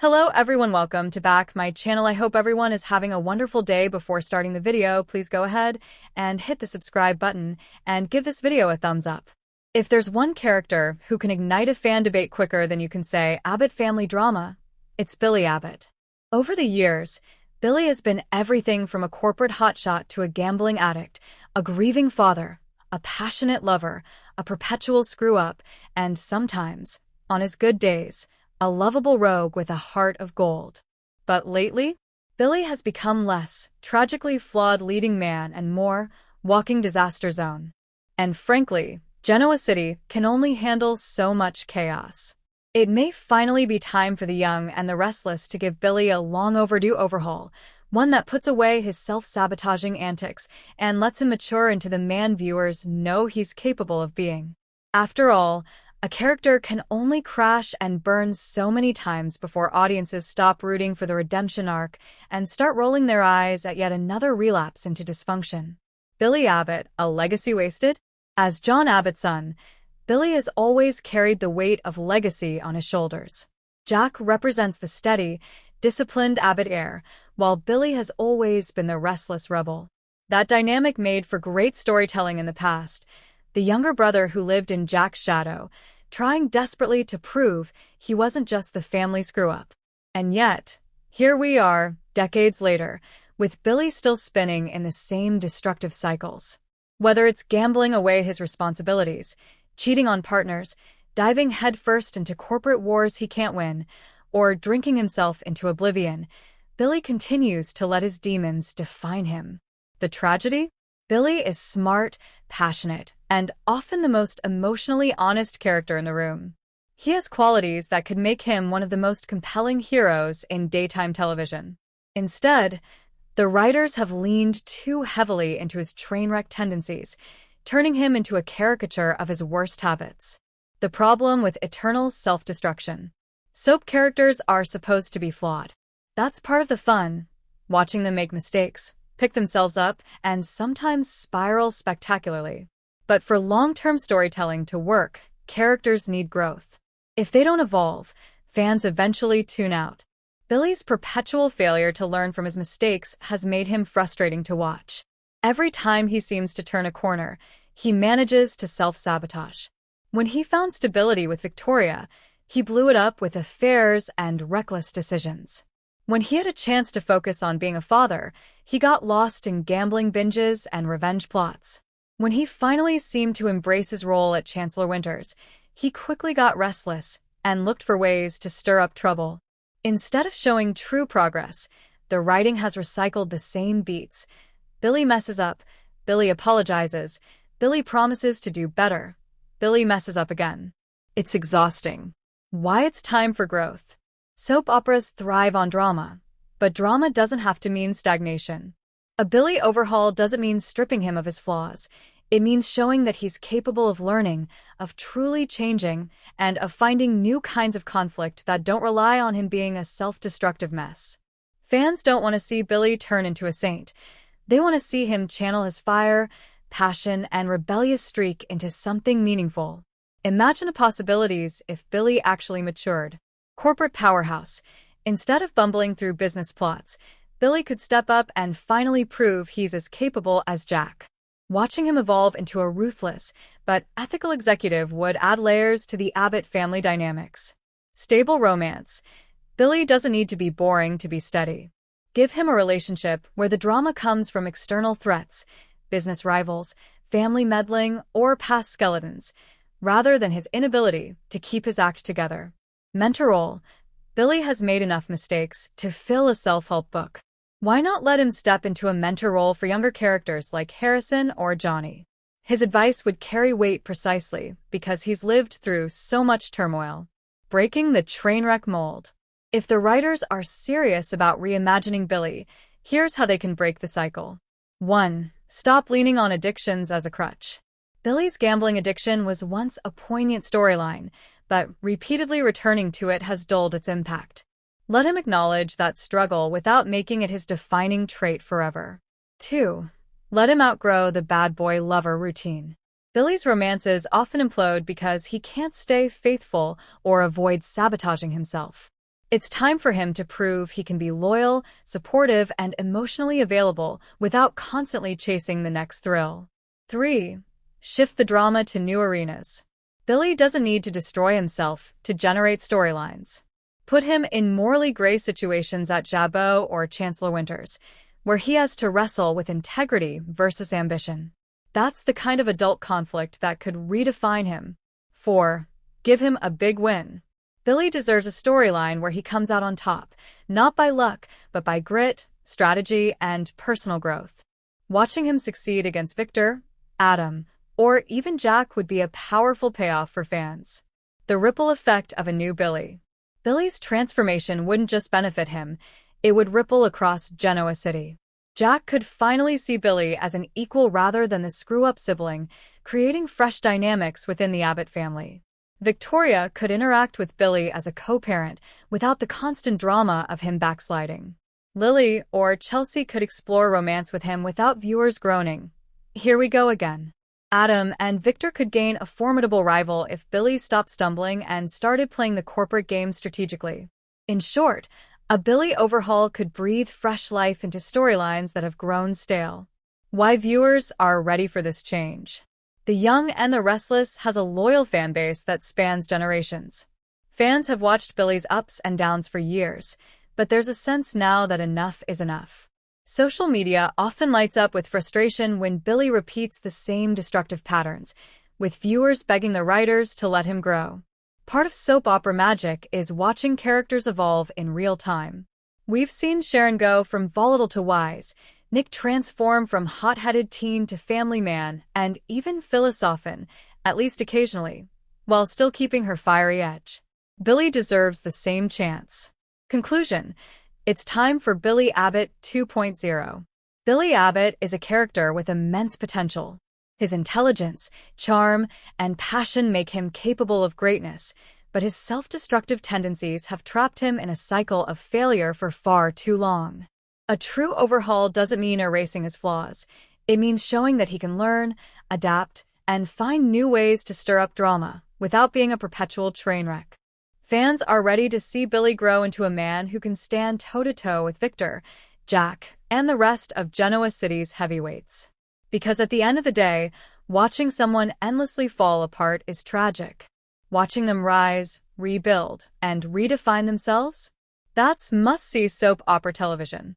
Hello everyone, welcome to my channel. I hope everyone is having a wonderful day. Before starting the video, please go ahead and hit the subscribe button and give this video a thumbs up. If there's one character who can ignite a fan debate quicker than you can say Abbott family drama, it's Billy Abbott. Over the years, Billy has been everything from a corporate hotshot to a gambling addict, a grieving father, a passionate lover, a perpetual screw-up, and sometimes, on his good days, a lovable rogue with a heart of gold. But lately, Billy has become less tragically flawed leading man and more walking disaster zone. And frankly, Genoa City can only handle so much chaos. It may finally be time for the young and the restless to give Billy a long overdue overhaul, one that puts away his self-sabotaging antics and lets him mature into the man viewers know he's capable of being. After all, a character can only crash and burn so many times before audiences stop rooting for the redemption arc and start rolling their eyes at yet another relapse into dysfunction. Billy Abbott, a legacy wasted? As John Abbott's son, Billy has always carried the weight of legacy on his shoulders. Jack represents the steady, disciplined Abbott heir, while Billy has always been the restless rebel. That dynamic made for great storytelling in the past, the younger brother who lived in Jack's shadow, trying desperately to prove he wasn't just the family screw-up. And yet, here we are, decades later, with Billy still spinning in the same destructive cycles. Whether it's gambling away his responsibilities, cheating on partners, diving headfirst into corporate wars he can't win, or drinking himself into oblivion, Billy continues to let his demons define him. The tragedy? Billy is smart, passionate, and often the most emotionally honest character in the room. He has qualities that could make him one of the most compelling heroes in daytime television. Instead, the writers have leaned too heavily into his train-wreck tendencies, turning him into a caricature of his worst habits. The problem with eternal self-destruction. Soap characters are supposed to be flawed. That's part of the fun, watching them make mistakes, pick themselves up, and sometimes spiral spectacularly. But for long-term storytelling to work, characters need growth. If they don't evolve, fans eventually tune out. Billy's perpetual failure to learn from his mistakes has made him frustrating to watch. Every time he seems to turn a corner, he manages to self-sabotage. When he found stability with Victoria, he blew it up with affairs and reckless decisions. When he had a chance to focus on being a father, he got lost in gambling binges and revenge plots. When he finally seemed to embrace his role at Chancellor Winters, he quickly got restless and looked for ways to stir up trouble. Instead of showing true progress, the writing has recycled the same beats. Billy messes up, Billy apologizes, Billy promises to do better, Billy messes up again. It's exhausting. Why it's time for growth. Soap operas thrive on drama, but drama doesn't have to mean stagnation. A Billy overhaul doesn't mean stripping him of his flaws. It means showing that he's capable of learning, of truly changing, and of finding new kinds of conflict that don't rely on him being a self-destructive mess. Fans don't want to see Billy turn into a saint. They want to see him channel his fire, passion, and rebellious streak into something meaningful. Imagine the possibilities if Billy actually matured. Corporate powerhouse. Instead of bumbling through business plots, Billy could step up and finally prove he's as capable as Jack. Watching him evolve into a ruthless but ethical executive would add layers to the Abbott family dynamics. Stable romance. Billy doesn't need to be boring to be steady. Give him a relationship where the drama comes from external threats, business rivals, family meddling, or past skeletons, rather than his inability to keep his act together. Mentor role. Billy has made enough mistakes to fill a self-help book. Why not let him step into a mentor role for younger characters like Harrison or Johnny? His advice would carry weight precisely because he's lived through so much turmoil. Breaking the train-wreck mold. If the writers are serious about reimagining Billy, here's how they can break the cycle. 1. Stop leaning on addictions as a crutch. Billy's gambling addiction was once a poignant storyline, but repeatedly returning to it has dulled its impact. Let him acknowledge that struggle without making it his defining trait forever. 2. Let him outgrow the bad boy lover routine. Billy's romances often implode because he can't stay faithful or avoids sabotaging himself. It's time for him to prove he can be loyal, supportive, and emotionally available without constantly chasing the next thrill. 3. Shift the drama to new arenas. Billy doesn't need to destroy himself to generate storylines. Put him in morally gray situations at Jabot or Chancellor Winters, where he has to wrestle with integrity versus ambition. That's the kind of adult conflict that could redefine him. 4. Give him a big win. Billy deserves a storyline where he comes out on top, not by luck, but by grit, strategy, and personal growth. Watching him succeed against Victor, Adam, or even Jack would be a powerful payoff for fans. The ripple effect of a new Billy. Billy's transformation wouldn't just benefit him, it would ripple across Genoa City. Jack could finally see Billy as an equal rather than the screw-up sibling, creating fresh dynamics within the Abbott family. Victoria could interact with Billy as a co-parent without the constant drama of him backsliding. Lily or Chelsea could explore romance with him without viewers groaning, "Here we go again." Adam and Victor could gain a formidable rival if Billy stopped stumbling and started playing the corporate game strategically. In short, a Billy overhaul could breathe fresh life into storylines that have grown stale. Why viewers are ready for this change. The Young and the Restless has a loyal fan base that spans generations. Fans have watched Billy's ups and downs for years, but there's a sense now that enough is enough. Social media often lights up with frustration when Billy repeats the same destructive patterns, with viewers begging the writers to let him grow. Part of soap opera magic is watching characters evolve in real time. We've seen Sharon go from volatile to wise, Nick transform from hot-headed teen to family man, and even Phyllis soften, at least occasionally, while still keeping her fiery edge. Billy deserves the same chance. Conclusion: it's time for Billy Abbott 2.0. Billy Abbott is a character with immense potential. His intelligence, charm, and passion make him capable of greatness, but his self-destructive tendencies have trapped him in a cycle of failure for far too long. A true overhaul doesn't mean erasing his flaws. It means showing that he can learn, adapt, and find new ways to stir up drama without being a perpetual train wreck. Fans are ready to see Billy grow into a man who can stand toe-to-toe with Victor, Jack, and the rest of Genoa City's heavyweights. Because at the end of the day, watching someone endlessly fall apart is tragic. Watching them rise, rebuild, and redefine themselves? That's must-see soap opera television.